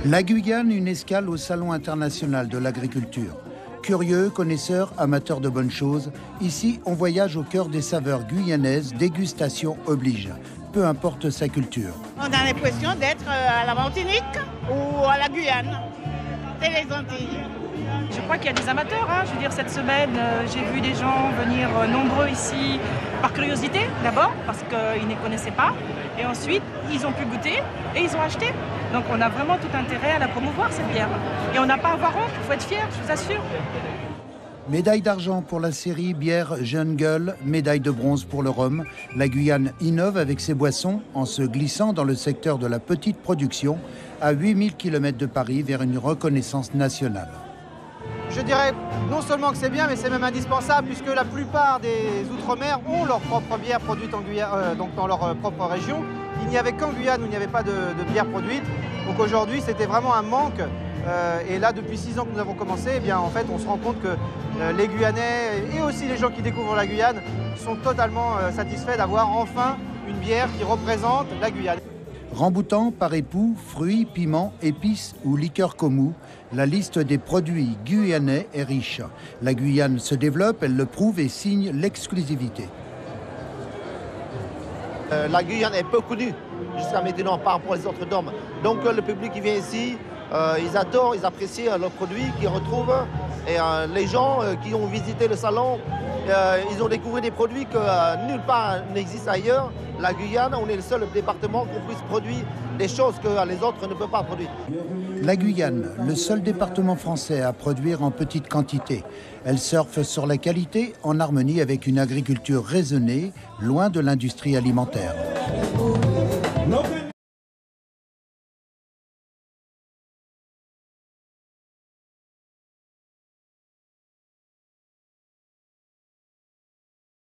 La Guyane, une escale au Salon international de l'agriculture. Curieux, connaisseurs, amateurs de bonnes choses, ici on voyage au cœur des saveurs guyanaises, dégustation oblige, peu importe sa culture. On a l'impression d'être à la Martinique ou à la Guyane. C'est les Antilles. Je crois qu'il y a des amateurs. Je veux dire, cette semaine, j'ai vu des gens venir nombreux ici par curiosité, d'abord, parce qu'ils ne connaissaient pas. Et ensuite, ils ont pu goûter et ils ont acheté. Donc on a vraiment tout intérêt à la promouvoir, cette bière. Et on n'a pas à avoir honte, il faut être fier, je vous assure. Médaille d'argent pour la série bière Jeune Gueule, médaille de bronze pour le rhum. La Guyane innove avec ses boissons en se glissant dans le secteur de la petite production à 8000 km de Paris vers une reconnaissance nationale. Je dirais non seulement que c'est bien, mais c'est même indispensable puisque la plupart des Outre-mer ont leur propre bière produite en Guyane, donc dans leur propre région. Il n'y avait qu'en Guyane où il n'y avait pas de bière produite. Donc aujourd'hui, c'était vraiment un manque. Et là, depuis 6 ans que nous avons commencé, eh bien, en fait, on se rend compte que les Guyanais et aussi les gens qui découvrent la Guyane sont totalement satisfaits d'avoir enfin une bière qui représente la Guyane. Remboutant par époux, fruits, piments, épices ou liqueurs comou, la liste des produits guyanais est riche. La Guyane se développe, elle le prouve et signe l'exclusivité. La Guyane est peu connue jusqu'à maintenant par rapport aux autres DOM. Donc le public qui vient ici, ils adorent, ils apprécient leurs produits qu'ils retrouvent. Et les gens qui ont visité le salon, ils ont découvert des produits que nulle part n'existent ailleurs. La Guyane, on est le seul département qu'on puisse produire des choses que les autres ne peuvent pas produire. La Guyane, le seul département français à produire en petite quantité. Elle surfe sur la qualité en harmonie avec une agriculture raisonnée, loin de l'industrie alimentaire.